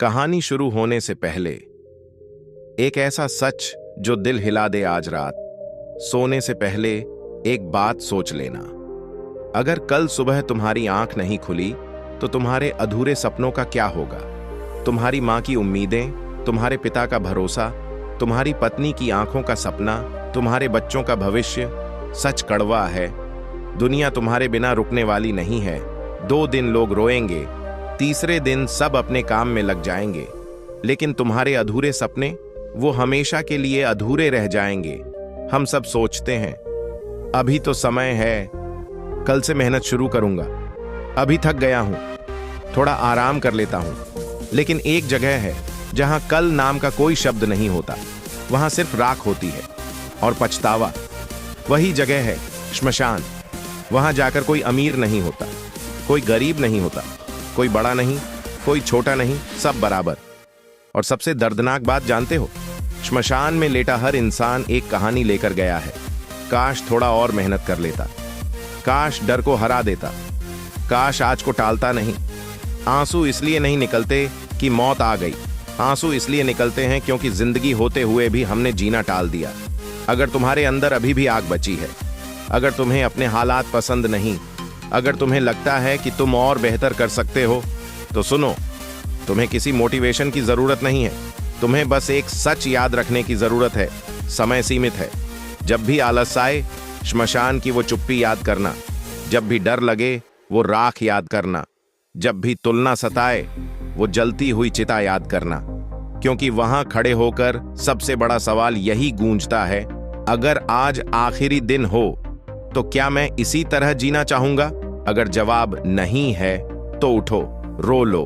कहानी शुरू होने से पहले एक ऐसा सच जो दिल हिला दे आज रात। सोने से पहले एक बात सोच लेना, अगर कल सुबह तुम्हारी आंख नहीं खुली तो तुम्हारे अधूरे सपनों का क्या होगा। तुम्हारी मां की उम्मीदें, तुम्हारे पिता का भरोसा, तुम्हारी पत्नी की आंखों का सपना, तुम्हारे बच्चों का भविष्य। सच कड़वा है, दुनिया तुम्हारे बिना रुकने वाली नहीं है। 2 दिन लोग रोएंगे, तीसरे दिन सब अपने काम में लग जाएंगे, लेकिन तुम्हारे अधूरे सपने वो हमेशा के लिए अधूरे रह जाएंगे। हम सब सोचते हैं अभी तो समय है, कल से मेहनत शुरू करूंगा, अभी थक गया हूं, थोड़ा आराम कर लेता हूं। लेकिन एक जगह है जहां कल नाम का कोई शब्द नहीं होता, वहां सिर्फ राख होती है और पछतावा। वही जगह है श्मशान। वहां जाकर कोई अमीर नहीं होता, कोई गरीब नहीं होता, कोई बड़ा नहीं, कोई छोटा नहीं, सब बराबर। और सबसे दर्दनाक बात जानते हो, श्मशान में लेटा हर इंसान एक कहानी लेकर गया है। काश थोड़ा और मेहनत कर लेता, काश डर को हरा देता, काश आज को टालता नहीं। आंसू इसलिए नहीं निकलते कि मौत आ गई, आंसू इसलिए निकलते हैं क्योंकि जिंदगी होते हुए भी हमने जीना टाल दिया। अगर तुम्हारे अंदर अभी भी आग बची है, अगर तुम्हें अपने हालात पसंद नहीं, अगर तुम्हें लगता है कि तुम और बेहतर कर सकते हो, तो सुनो, तुम्हें किसी मोटिवेशन की जरूरत नहीं है। तुम्हें बस एक सच याद रखने की जरूरत है। समय सीमित है। जब भी आलस आए, श्मशान की वो चुप्पी याद करना। जब भी डर लगे, वो राख याद करना। जब भी तुलना सताए, वो जलती हुई चिता याद करना। क्योंकि वहां खड़े होकर सबसे बड़ा सवाल यही गूंजता है, अगर आज आखिरी दिन हो तो क्या मैं इसी तरह जीना चाहूंगा। अगर जवाब नहीं है तो उठो, रो लो,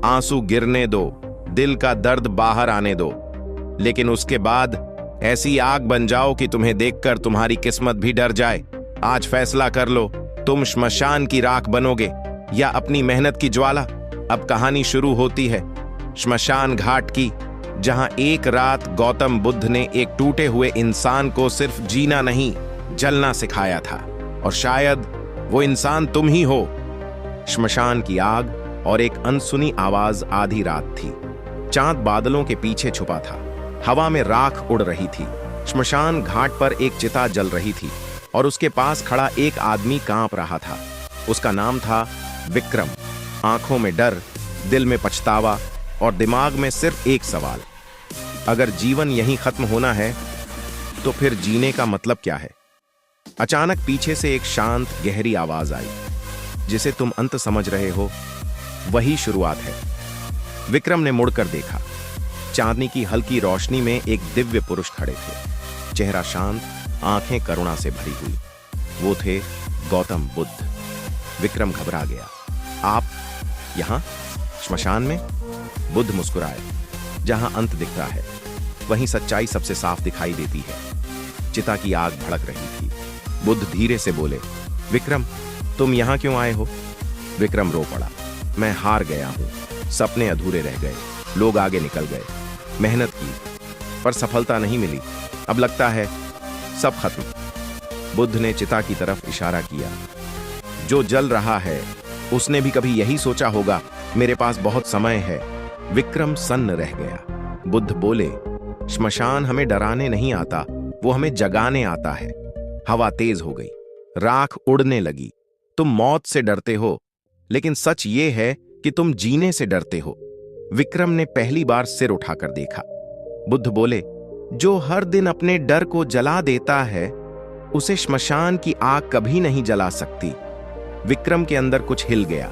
आंसू गिरने दो, दिल का दर्द बाहर आने दो, लेकिन उसके बाद ऐसी आग बन जाओ कि तुम्हें देखकर तुम्हारी किस्मत भी डर जाए। आज फैसला कर लो, तुम श्मशान की राख बनोगे या अपनी मेहनत की ज्वाला। अब कहानी शुरू होती है श्मशान घाट की, जहां एक रात गौतम बुद्ध ने एक टूटे हुए इंसान को सिर्फ जीना नहीं, जलना सिखाया था। और शायद वो इंसान तुम ही हो। श्मशान की आग और एक अनसुनी आवाज आधी रात थी। चांद बादलों के पीछे छुपा था, हवा में राख उड़ रही थी। श्मशान घाट पर एक चिता जल रही थी और उसके पास खड़ा एक आदमी कांप रहा था। उसका नाम था विक्रम। आंखों में डर, दिल में पछतावा और दिमाग में सिर्फ एक सवाल, अगर जीवन यहीं खत्म होना है तो फिर जीने का मतलब क्या है। अचानक पीछे से एक शांत गहरी आवाज आई, जिसे तुम अंत समझ रहे हो वही शुरुआत है। विक्रम ने मुड़कर देखा। चांदनी की हल्की रोशनी में एक दिव्य पुरुष खड़े थे, चेहरा शांत, आंखें करुणा से भरी हुई। वो थे गौतम बुद्ध। विक्रम घबरा गया। आप यहां श्मशान में? बुद्ध मुस्कुराए। जहां अंत दिखता है वहीं सच्चाई सबसे साफ दिखाई देती है। चिता की आग भड़क रही थी। बुद्ध धीरे से बोले, विक्रम, तुम यहां क्यों आए हो। विक्रम रो पड़ा। मैं हार गया हूं, सपने अधूरे रह गए, लोग आगे निकल गए, मेहनत की पर सफलता नहीं मिली, अब लगता है सब खत्म। बुद्ध ने चिता की तरफ इशारा किया। जो जल रहा है उसने भी कभी यही सोचा होगा, मेरे पास बहुत समय है। विक्रम सन्न रह गया। बुद्ध बोले, श्मशान हमें डराने नहीं आता, वो हमें जगाने आता है। हवा तेज हो गई, राख उड़ने लगी। तुम मौत से डरते हो, लेकिन सच ये है कि तुम जीने से डरते हो। विक्रम ने पहली बार सिर उठाकर देखा। बुद्ध बोले, जो हर दिन अपने डर को जला देता है, उसे श्मशान की आग कभी नहीं जला सकती। विक्रम के अंदर कुछ हिल गया।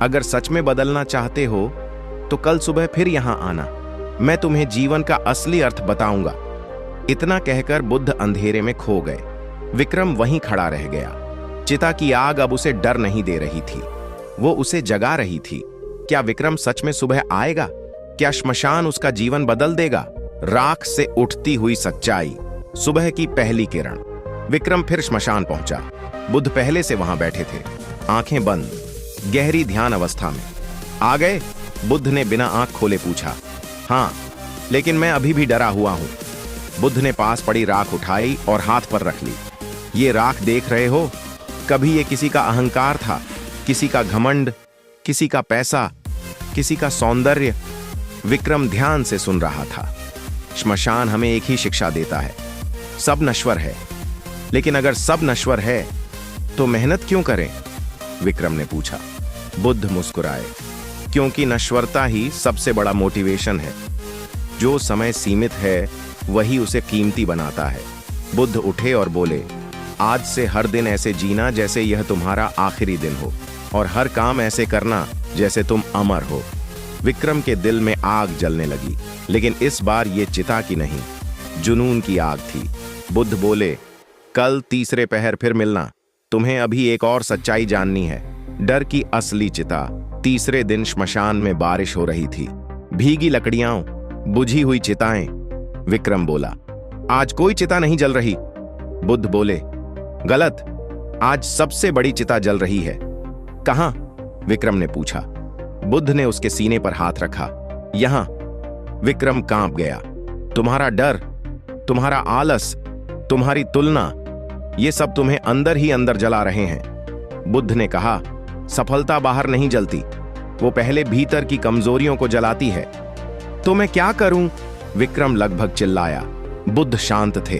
अगर सच में बदलना चाहते हो तो कल सुबह फिर यहां आना, मैं तुम्हें जीवन का असली अर्थ बताऊंगा। इतना कहकर बुद्ध अंधेरे में खो गए। विक्रम वहीं खड़ा रह गया। चिता की आग अब उसे डर नहीं दे रही थी, वो उसे जगा रही थी। क्या विक्रम सच में सुबह आएगा? क्या श्मशान उसका जीवन बदल देगा? राख से उठती हुई सच्चाई, सुबह की पहली किरण। विक्रम फिर श्मशान पहुंचा। बुद्ध पहले से वहां बैठे थे, आंखें बंद, गहरी ध्यान अवस्था में। आ गए? बुद्ध ने बिना आंख खोले पूछा। हां, लेकिन मैं अभी भी डरा हुआ हूं। बुद्ध ने पास पड़ी राख उठाई और हाथ पर रख ली। ये राख देख रहे हो, कभी ये किसी का अहंकार था, किसी का घमंड, किसी का पैसा, किसी का सौंदर्य, विक्रम ध्यान से सुन रहा था। श्मशान हमें एक ही शिक्षा देता है, सब नश्वर है। लेकिन अगर सब नश्वर है तो मेहनत क्यों करें? विक्रम ने पूछा। बुद्ध मुस्कुराए, क्योंकि नश्वरता ही सबसे बड़ा मोटिवेशन है। जो समय सीमित है वही उसे कीमती बनाता है। बुद्ध उठे और बोले, आज से हर दिन ऐसे जीना जैसे यह तुम्हारा आखिरी दिन हो, और हर काम ऐसे करना जैसे तुम अमर हो। विक्रम के दिल में आग जलने लगी, लेकिन इस बार ये चिता की नहीं, जुनून की आग थी। बुद्ध बोले, कल तीसरे पहर फिर मिलना। तुम्हें अभी एक और सच्चाई जाननी है, डर की असली चिता। तीसरे दिन श्मशान में बारिश हो रही थी, भीगी लकड़ियां, बुझी हुई चिताएं। विक्रम बोला, आज कोई चिता नहीं जल रही। बुद्ध बोले, गलत, आज सबसे बड़ी चिता जल रही है। कहां? विक्रम ने पूछा। बुद्ध ने उसके सीने पर हाथ रखा। यहां। विक्रम कांप गया। तुम्हारा डर, तुम्हारा आलस, तुम्हारी तुलना, ये सब तुम्हें अंदर ही अंदर जला रहे हैं। बुद्ध ने कहा, सफलता बाहर नहीं जलती, वो पहले भीतर की कमजोरियों को जलाती है। तो मैं क्या करूं? विक्रम लगभग चिल्लाया। बुद्ध शांत थे।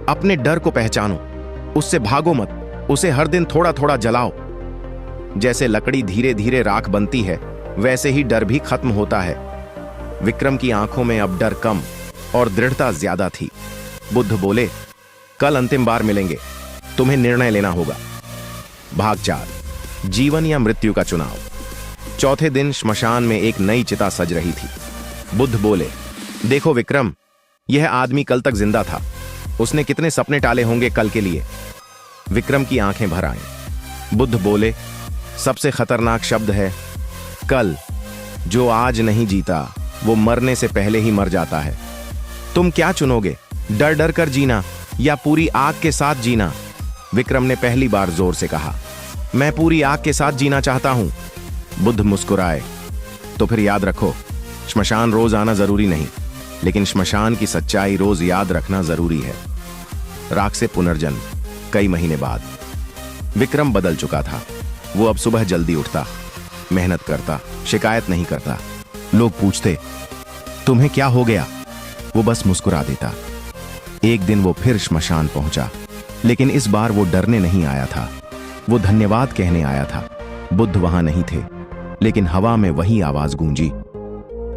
अपने डर को पहचानो, उससे भागो मत, उसे हर दिन थोड़ा थोड़ा जलाओ। जैसे लकड़ी धीरे धीरे राख बनती है, वैसे ही डर भी खत्म होता है। विक्रम की आंखों में अब डर कम और दृढ़ता ज्यादा थी। बुद्ध बोले, कल अंतिम बार मिलेंगे, तुम्हें निर्णय लेना होगा। भाग 4, जीवन या मृत्यु का चुनाव। चौथे दिन श्मशान में एक नई चिता सज रही थी। बुद्ध बोले, देखो विक्रम, यह आदमी कल तक जिंदा था, उसने कितने सपने टाले होंगे कल के लिए। विक्रम की आंखें भर आईं। बुद्ध बोले, सबसे खतरनाक शब्द है कल। जो आज नहीं जीता वो मरने से पहले ही मर जाता है। तुम क्या चुनोगे, डर डर कर जीना या पूरी आग के साथ जीना? विक्रम ने पहली बार जोर से कहा, मैं पूरी आग के साथ जीना चाहता हूं। बुद्ध मुस्कुराए, तो फिर याद रखो, श्मशान रोज आना जरूरी नहीं, लेकिन श्मशान की सच्चाई रोज याद रखना जरूरी है। राख से पुनर्जन्म। कई महीने बाद विक्रम बदल चुका था। वो अब सुबह जल्दी उठता, मेहनत करता, शिकायत नहीं करता। लोग पूछते, तुम्हें क्या हो गया? वो बस मुस्कुरा देता। एक दिन वो फिर श्मशान पहुंचा, लेकिन इस बार वो डरने नहीं आया था, वो धन्यवाद कहने आया था। बुद्ध वहां नहीं थे, लेकिन हवा में वही आवाज गूंजी,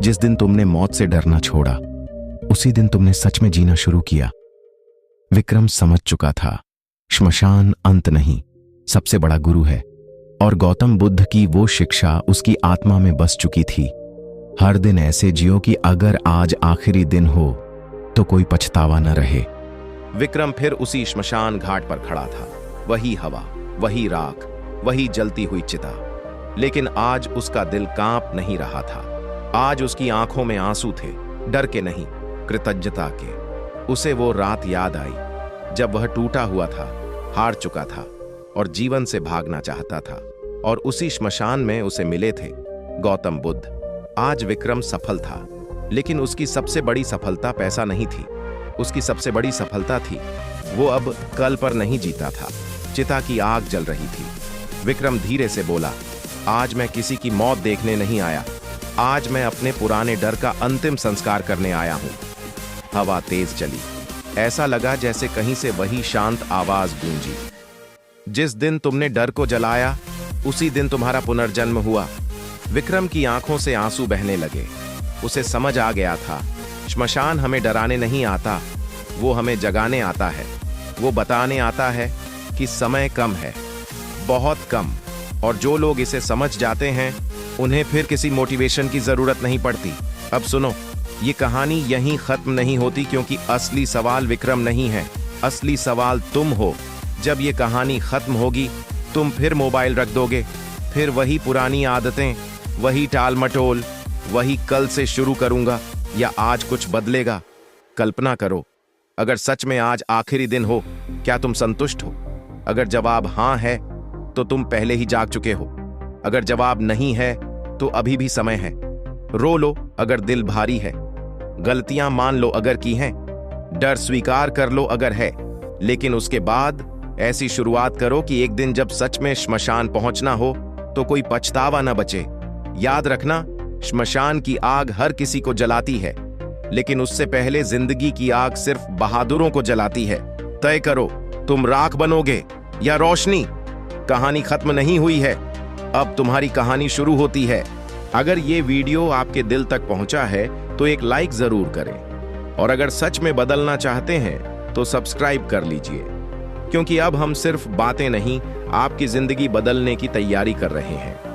जिस दिन तुमने मौत से डरना छोड़ा, उसी दिन तुमने सच में जीना शुरू किया। विक्रम समझ चुका था, श्मशान अंत नहीं, सबसे बड़ा गुरु है, और गौतम बुद्ध की वो शिक्षा उसकी आत्मा में बस चुकी थी। हर दिन ऐसे जियो कि अगर आज आखिरी दिन हो तो कोई पछतावा न रहे। विक्रम फिर उसी श्मशान घाट पर खड़ा था। वही हवा, वही राख, वही जलती हुई चिता। लेकिन आज उसका दिल कांप नहीं रहा था। आज उसकी आंखों में आंसू थे, डर के नहीं, कृतज्ञता के। उसे वो रात याद आई जब वह टूटा हुआ था, हार चुका था और जीवन से भागना चाहता था, और उसी श्मशान में उसे मिले थे गौतम बुद्ध। आज विक्रम सफल था, लेकिन उसकी सबसे बड़ी सफलता पैसा नहीं थी। उसकी सबसे बड़ी सफलता थी, वो अब कल पर नहीं जीता था। चिता की आग जल रही थी। विक्रम धीरे से बोला, आज मैं किसी की मौत देखने नहीं आया, आज मैं अपने पुराने डर का अंतिम संस्कार करने आया हूं। हवा तेज चली, ऐसा लगा जैसे कहीं से वही शांत आवाज गूंजी, जिस दिन तुमने डर को जलाया, उसी दिन तुम्हारा पुनर्जन्म हुआ। विक्रम की आंखों से आंसू बहने लगे। उसे समझ आ गया था, श्मशान हमें डराने नहीं आता, वो हमें जगाने आता है। वो बताने आता है कि समय कम है, बहुत कम, और जो लोग इसे समझ जाते हैं उन्हें फिर किसी मोटिवेशन की जरूरत नहीं पड़ती। अब सुनो, ये कहानी यहीं खत्म नहीं होती, क्योंकि असली सवाल विक्रम नहीं है, असली सवाल तुम हो। जब ये कहानी खत्म होगी, तुम फिर मोबाइल रख दोगे, फिर वही पुरानी आदतें, वही टाल मटोल, वही कल से शुरू करूंगा, या आज कुछ बदलेगा। कल्पना करो, अगर सच में आज आखिरी दिन हो, क्या तुम संतुष्ट हो? अगर जवाब हां है तो तुम पहले ही जाग चुके हो। अगर जवाब नहीं है तो अभी भी समय है। रो लो अगर दिल भारी है, गलतियां मान लो अगर की हैं, डर स्वीकार कर लो अगर है, लेकिन उसके बाद ऐसी शुरुआत करो कि एक दिन जब सच में श्मशान पहुंचना हो तो कोई पछतावा न बचे। याद रखना, श्मशान की आग हर किसी को जलाती है, लेकिन उससे पहले जिंदगी की आग सिर्फ बहादुरों को जलाती है। तय करो, तुम राख बनोगे या रोशनी। कहानी खत्म नहीं हुई है, अब तुम्हारी कहानी शुरू होती है। अगर ये वीडियो आपके दिल तक पहुंचा है तो एक लाइक जरूर करें, और अगर सच में बदलना चाहते हैं तो सब्सक्राइब कर लीजिए, क्योंकि अब हम सिर्फ बातें नहीं, आपकी जिंदगी बदलने की तैयारी कर रहे हैं।